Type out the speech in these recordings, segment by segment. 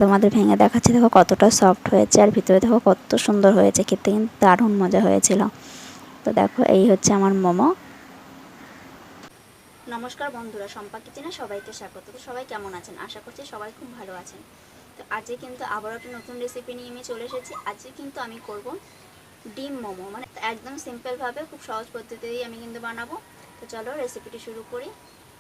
তোমাদের ভেঙে দেখাচ্ছি, দেখো কতটা সফট হয়েছে আর ভিতরে দেখো কত সুন্দর হয়েছে, খেতে কিন্তু দারুণ মজা হয়েছিল। তো দেখো এই হচ্ছে আমার মোমো। নমস্কার বন্ধুরা, শম্পা কিচেনে সবাইকে স্বাগত। তো সবাই কেমন আছেন? আশা করছি সবাই খুব ভালো আছেন। তো আজকে কিন্তু আবারও একটা নতুন রেসিপি নিয়ে আমি চলে এসেছি। আজকে কিন্তু আমি করব ডিম মোমো, মানে একদম সিম্পলভাবে খুব সহজ পদ্ধতিতেই আমি কিন্তু বানাবো। তো চলো রেসিপিটি শুরু করি।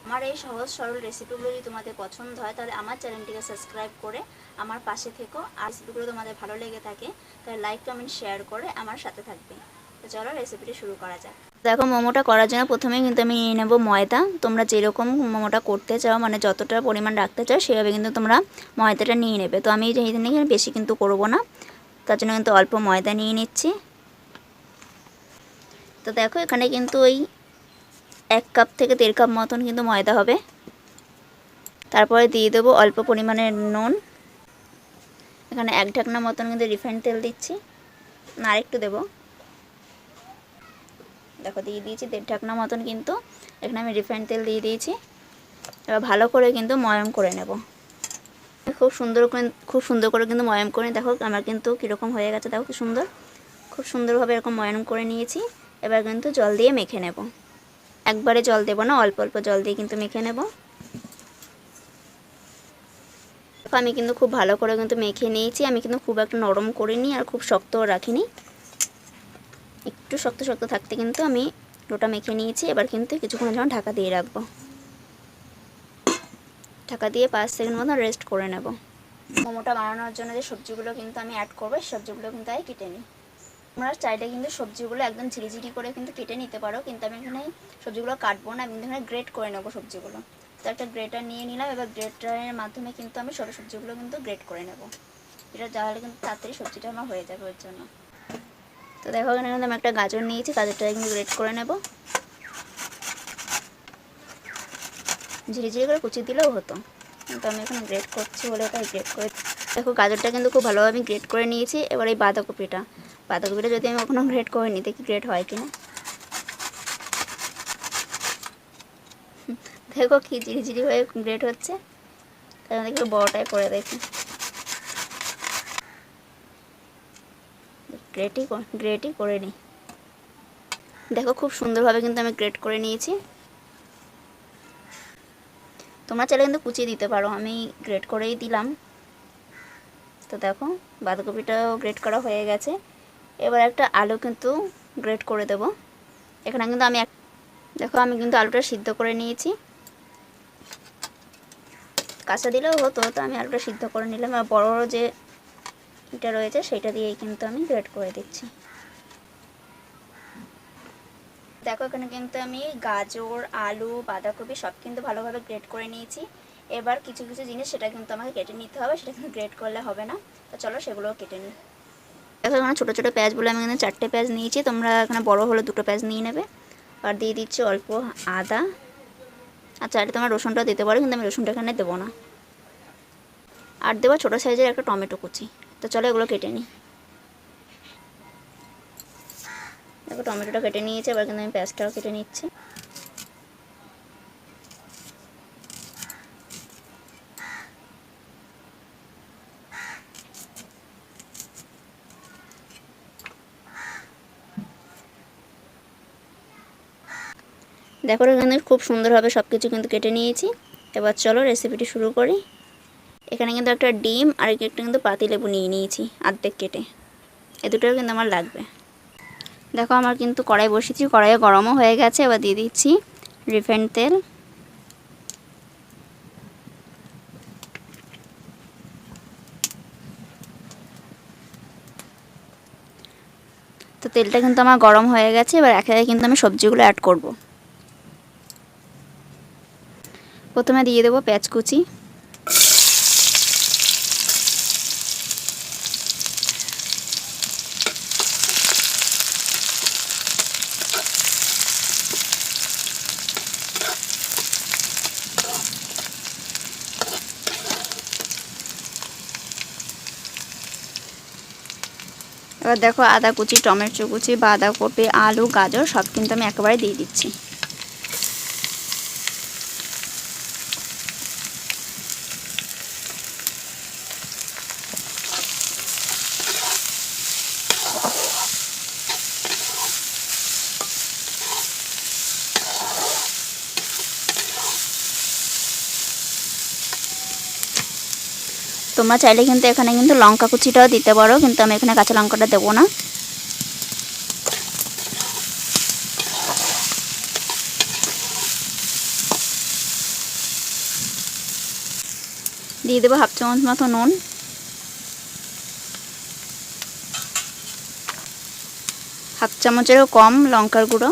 আমার এই সহজ সরল রেসিপিগুলো যদি তোমাদের পছন্দ হয় তাহলে আমার চ্যানেলটিকে সাবস্ক্রাইব করে আমার পাশে থেকো। আর রেসিপিগুলো তোমাদের ভালো লেগে থাকে তাহলে লাইক কমেন্ট শেয়ার করে আমার সাথে থাকবে। তো চলো রেসিপিটি শুরু করা যাক। দেখো মোমোটা করার জন্য প্রথমেই কিন্তু আমি নিয়ে নেবো ময়দা। তোমরা যেরকম মোমোটা করতে চাও, মানে যতটা পরিমাণ রাখতে চাও সেভাবে কিন্তু তোমরা ময়দাটা নিয়ে নেবে। তো আমি এখানে বেশি কিন্তু করবো না, তার জন্য কিন্তু অল্প ময়দা নিয়ে নিচ্ছি। তো দেখো এখানে কিন্তু ওই 1 কাপ থেকে 1.5 কাপ মতন কিন্তু ময়দা হবে। তারপরে দিয়ে দেবো অল্প পরিমাণের নুন। এখানে 1 ঢাকনা মতন কিন্তু রিফাইন্ড তেল দিচ্ছি, না আরেকটু দেবো। দেখো দিয়ে দিয়েছি 1.5 ঢাকনা মতন, কিন্তু এখানে আমি রিফাইন্ড তেল দিয়ে দিয়েছি। এবার ভালো করে কিন্তু ময়াম করে নেব। খুব সুন্দর করে কিন্তু ময়াম করে। দেখো আমার কিন্তু কীরকম হয়ে গেছে, দেখো কি সুন্দর, খুব সুন্দরভাবে এরকম ময়াম করে নিয়েছি। এবার কিন্তু জল দিয়ে মেখে নেব। একবারে জল দেবো না, অল্প অল্প জল দিয়ে কিন্তু মেখে নেব। আমি কিন্তু খুব ভালো করে কিন্তু মেখে নিয়েছি। আমি কিন্তু খুব একটা নরম করিনি আর খুব শক্তও রাখিনি, একটু শক্ত শক্ত থাকতে কিন্তু আমি ডোটা মেখে নিয়েছি। এবার কিন্তু কিছুক্ষণের জন্য ঢাকা দিয়ে রাখবো। ঢাকা দিয়ে 5 সেকেন্ড মতো রেস্ট করে নেব। মোমোটা বানানোর জন্য যে সবজিগুলো কিন্তু আমি অ্যাড করবো, সবজিগুলো কিন্তু আগে কেটে নিই। তোমরা চাইলে কিন্তু সবজিগুলো একদম ঝিরিঝিরি করে কিন্তু কেটে নিতে পারো, কিন্তু আমি এখানে সবজিগুলো কাটবো না, আমি কিন্তু এখানে গ্রেট করে নেবো সবজিগুলো। তো একটা গ্রেটার নিয়ে নিলাম। এবার গ্রেটারের মাধ্যমে কিন্তু আমি ছোটো সবজিগুলো কিন্তু গ্রেট করে নেব। এটা তাহলে কিন্তু তাড়াতাড়ি সবজিটা আমার হয়ে যাবে ওর জন্য। তো দেখো এখানে কিন্তু আমি একটা গাজর নিয়েছি, গাজরটা কিন্তু গ্রেট করে নেব। ঝিরিঝিরি করে কুচি দিলেও হতো, কিন্তু আমি এখানে গ্রেট করছি বলে তাই গ্রেট করে। দেখো গাজরটা কিন্তু খুব ভালোভাবে আমি গ্রেট করে নিয়েছি। এবার এই বাঁধাকপিটা যদি আমি কখনো গ্রেট করে নিই, দেখি গ্রেট হয় কিনা। দেখো কি ঝিরিঝিরি হয়ে গ্রেট হচ্ছে, তাহলে একটু বড়টাই করে দেখি। গ্রেটই করে নিই। দেখো খুব সুন্দরভাবে কিন্তু আমি গ্রেট করে নিয়েছি। তোমরা চাইলে কিন্তু কুচিয়ে দিতে পারো, আমি গ্রেট করেই দিলাম। তো দেখো বাঁধাকপিটাও গ্রেট করা হয়ে গেছে। এবার একটা আলু কিন্তু গ্রেট করে দেব। এখানে কিন্তু দেখো আমি কিন্তু আলুটা সিদ্ধ করে নিয়েছি। কাঁচা দিলেও হতো, তো আমি আলুটা সিদ্ধ করে নিলাম। আর বড় যে এটা রয়েছে সেটা দিয়েই কিন্তু আমি গ্রেট করে দিচ্ছি। দেখো এখানে কিন্তু আমি গাজর, আলু, বাঁধাকপি সব কিন্তু ভালোভাবে গ্রেট করে নিয়েছি। এবার কিছু কিছু জিনিস সেটা কিন্তু আমাকে কেটে নিতে হবে, সেটা কিন্তু গ্রেট করলে হবে না। তো চলো সেগুলোও কেটে নিই। দেখো এখানে ছোটো ছোটো পেঁয়াজ বলে আমি এখানে 4টে পেঁয়াজ নিয়েছি, তোমরা এখানে বড় হলে 2টো পেঁয়াজ নিয়ে নেবে। আর দিয়ে দিচ্ছি অল্প আদা। আর চাইলে তোমরা রসুনটাও দিতে পারো, কিন্তু আমি রসুনটা এখানে দেবো না। আর দেবো ছোটো সাইজের একটা টমেটো কুচি। তো চলো এগুলো কেটে নিই। দেখো টমেটোটা কেটে নিয়েছি, এবার কিন্তু আমি পেঁয়াজটাও কেটে নিচ্ছি। দেখো এখানে খুব সুন্দরভাবে সব কিছু কিন্তু কেটে নিয়েছি। এবার চলো রেসিপিটি শুরু করি। এখানে কিন্তু একটা ডিম আর একটা কিন্তু পাতিলেবু নিয়ে নিয়েছি অর্ধেক কেটে, এ দুটোও কিন্তু আমার লাগবে। দেখো আমার কিন্তু কড়াই বসিয়েছি, কড়াইয়ে গরমও হয়ে গেছে। এবার দিয়ে দিচ্ছি রিফাইন্ড তেল। তো তেলটা কিন্তু আমার গরম হয়ে গেছে। এবার একে একে কিন্তু আমি সবজিগুলো অ্যাড করব। প্রথমে দিয়ে দেবো পেঁয়াজ কুচি। এবার দেখো আদা কুচি, টমেটো কুচি, বাঁধাকপি, আলু, গাজর সব কিন্তু আমি একেবারে দিয়ে দিচ্ছি। তোমরা চাইলে কিন্তু এখানে কিন্তু লঙ্কা কুচিটাও দিতে পারো, কিন্তু আমি এখানে কাঁচা লঙ্কাটা দেবো না। দিয়ে দেবো 1/2 চামচ মতো নুন, হাফ চামচেরও কম লঙ্কার গুঁড়ো,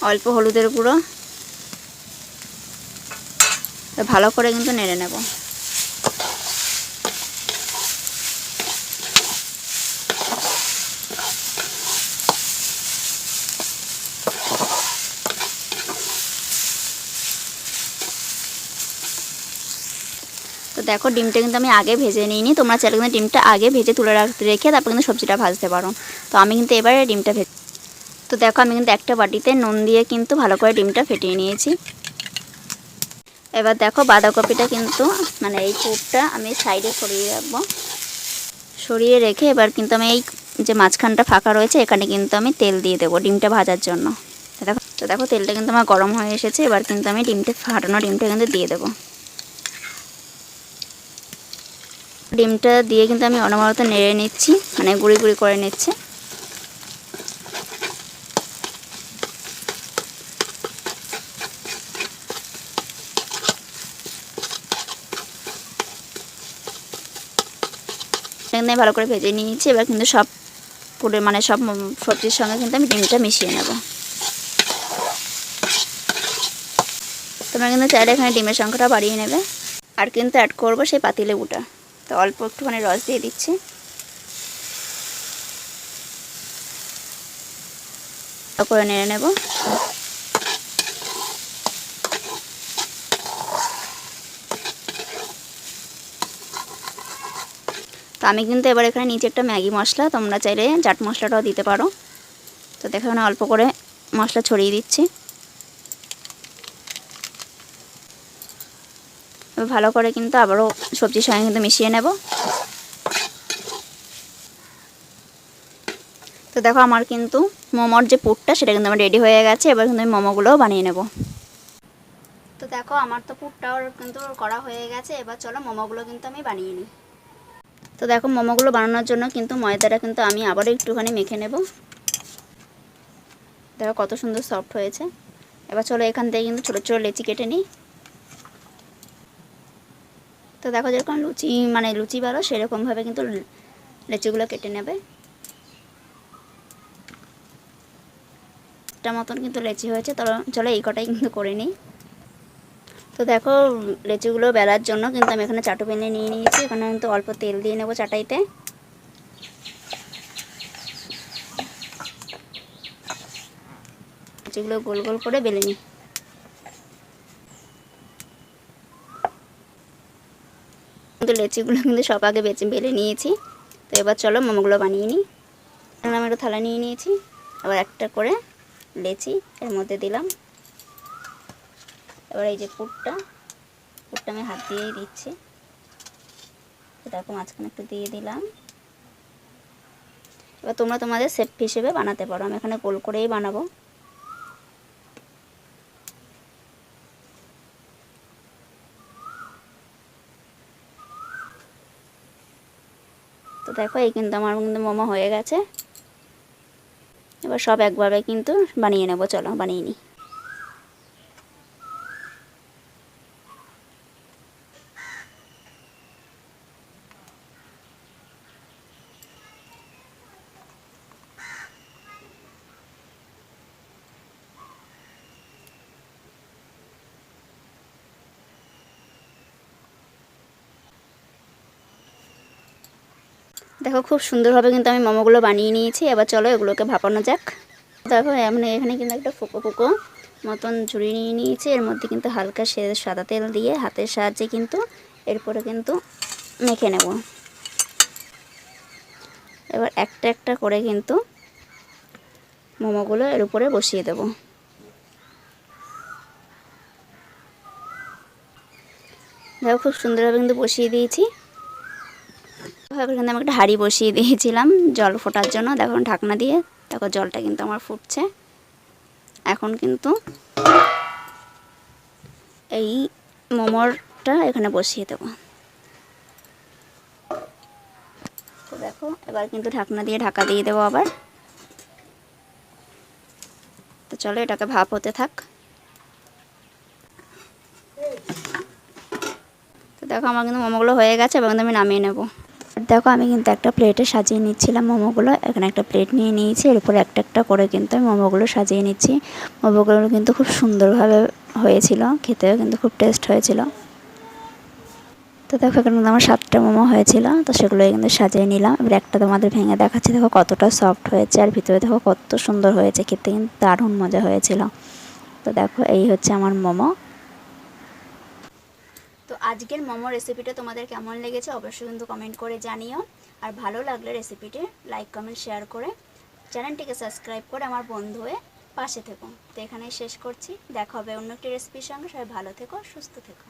অল্প হলুদের গুঁড়ো। ভালো করে কিন্তু নেড়ে নেব। তো দেখো ডিমটা কিন্তু আমি আগে ভেজে নিইনি, তোমরা চাইলে কিন্তু ডিমটা আগে ভেজে তুলে রেখে তারপর কিন্তু সবজিটা ভাজতে পারো। তো আমি কিন্তু এবারে ডিমটা ভেজে, তো দেখো আমি কিন্তু একটা বাটিতে নুন দিয়ে কিন্তু ভালো করে ডিমটা ফেটিয়ে নিয়েছি। এবার দেখো বাঁধাকপিটা কিন্তু মানে এই পুরটা আমি সাইডে সরিয়ে রাখবো, সরিয়ে রেখে এবার কিন্তু আমি এই যে মাঝখানটা ফাঁকা রয়েছে এখানে কিন্তু আমি তেল দিয়ে দেবো ডিমটা ভাজার জন্য। তো দেখো তেলটা কিন্তু আমার গরম হয়ে এসেছে, এবার কিন্তু আমি ফাটানো ডিমটা কিন্তু দিয়ে দেবো। ডিমটা দিয়ে কিন্তু আমি অনবরত নেড়ে নিচ্ছি, মানে গুঁড়ি গুঁড়ি করে নিচ্ছি। ভালো করে ভেজে নিয়েছি। এবার কিন্তু সব পুরো মানে সব সবজির সঙ্গে কিন্তু আমি ডিমটা মিশিয়ে নেব। তোমরা কিন্তু চাইলে এখানে ডিমের সংখ্যাটা বাড়িয়ে নেবে। আর কিন্তু অ্যাড করবো সেই পাতিলেবুটা, তো অল্প একটুখানি রস দিয়ে দিচ্ছি। করে নেড়ে নেব। তো আমি কিন্তু এবার এখানে নিচে একটা ম্যাগি মশলা, তোমরা চাইলে চাট মশলাটাও দিতে পারো। তো দেখো এখানে অল্প করে মশলা ছড়িয়ে দিচ্ছি। ভালো করে কিন্তু আবারও সবজির সঙ্গে কিন্তু মিশিয়ে নেব। তো দেখো আমার কিন্তু মোমোর যে পুরটা সেটা কিন্তু আমার রেডি হয়ে গেছে। এবার কিন্তু আমি মোমোগুলোও বানিয়ে নেব। তো দেখো আমার তো পুরটাও কিন্তু করা হয়ে গেছে। এবার চলো মোমোগুলো কিন্তু আমি বানিয়ে নিই। তো দেখো মোমোগুলো বানানোর জন্য কিন্তু ময়দাটা কিন্তু আমি আবারও একটুখানি মেখে নেব। দেখো কত সুন্দর সফট হয়েছে। এবার চলো এখান থেকে কিন্তু ছোটো ছোটো লেচি কেটে নিই। তো দেখো যেরকম লুচি বারো সেরকমভাবে কিন্তু লেচিগুলো কেটে নেবে। একটা মতন কিন্তু লেচি হয়েছে, তো চলো এই কটাই কিন্তু করে নিই। তো দেখো লেচিগুলো বেলার জন্য কিন্তু আমি এখানে চাটু পেনে নিয়ে নিয়েছি। এখানে কিন্তু অল্প তেল দিয়ে নেবো চাটাইতে। লেচিগুলো গোল গোল করে বেলে নিই। কিন্তু লেচিগুলো কিন্তু সব আগে বেলে নিয়েছি। তো এবার চলো মোমোগুলো বানিয়ে নিই। আমি একটা থালা নিয়ে নিয়েছি। আবার একটা করে লেচি এর মধ্যে দিলাম। এবার এই যে পুরটা আমি হাত দিয়েই দিচ্ছি। দেখো মাঝখানে একটু দিয়ে দিলাম। এবার তোমরা তোমাদের শেপ হিসেবে বানাতে পারো, আমি এখানে গোল করেই বানাবো। তো দেখো এই কিন্তু আমার কিন্তু মোমো হয়ে গেছে। এবার সব একভাবে কিন্তু বানিয়ে নেব। চলো বানিয়ে নিই। দেখো খুব সুন্দরভাবে কিন্তু আমি মোমোগুলো বানিয়ে নিয়েছি। এবার চলো এগুলোকে ভাপানো যাক। দেখো এখানে কিন্তু একটা ফুকো ফুকো মতন ঝুড়ি নিয়ে নিয়েছি। এর মধ্যে কিন্তু হালকা সাদা তেল দিয়ে হাতের সাহায্যে কিন্তু এরপরে কিন্তু মেখে নেব। এবার একটা একটা করে কিন্তু মোমোগুলো এর উপরে বসিয়ে দেব। দেখো খুব সুন্দরভাবে কিন্তু বসিয়ে দিয়েছি। কিন্তু আমি একটা হাঁড়ি বসিয়ে দিয়েছিলাম জল ফোটার জন্য। দেখো ঢাকনা দিয়ে দেখো জলটা কিন্তু আমার ফুটছে। এখন কিন্তু এই মোমোর একটা এখানে বসিয়ে দেবো। তো দেখো এবার কিন্তু ঢাকনা দিয়ে ঢাকা দিয়ে দেবো আবার। তো চলো এটাকে ভাপ হতে থাক। তো দেখো আমার কিন্তু মোমোগুলো হয়ে গেছে, এবং আমি নামিয়ে নেব। দেখো আমি কিন্তু একটা প্লেটে সাজিয়ে নিচ্ছিলাম মোমোগুলো। এখানে একটা প্লেট নিয়ে নিয়েছি, এর উপরে একটা একটা করে কিন্তু আমি মোমোগুলো সাজিয়ে নিচ্ছি। মোমোগুলো কিন্তু খুব সুন্দরভাবে হয়েছিল, খেতেও কিন্তু খুব টেস্ট হয়েছিল। তো দেখো এখানে কিন্তু আমার 7টা মোমো হয়েছিল, তো সেগুলো কিন্তু সাজিয়ে নিলাম। এবার একটা তোমাদের ভেঙে দেখাচ্ছি, দেখো কতটা সফট হয়েছে, আর ভিতরে দেখো কত সুন্দর হয়েছে, খেতে কিন্তু দারুণ মজা হয়েছিল। তো দেখো এই হচ্ছে আমার মোমো। তো আজকের মোমো রেসিপিটা তোমাদের কেমন লেগেছে অবশ্যই কিন্তু কমেন্ট করে জানিও। আর ভালো লাগলে রেসিপিটি লাইক কমেন্ট শেয়ার করে চ্যানেলটিকে সাবস্ক্রাইব করে আমার বন্ধু হয়ে পাশে থেকো। তো এখানেই শেষ করছি, দেখা হবে অন্য একটি রেসিপির সঙ্গে। সবাই ভালো থেকো, সুস্থ থেকো।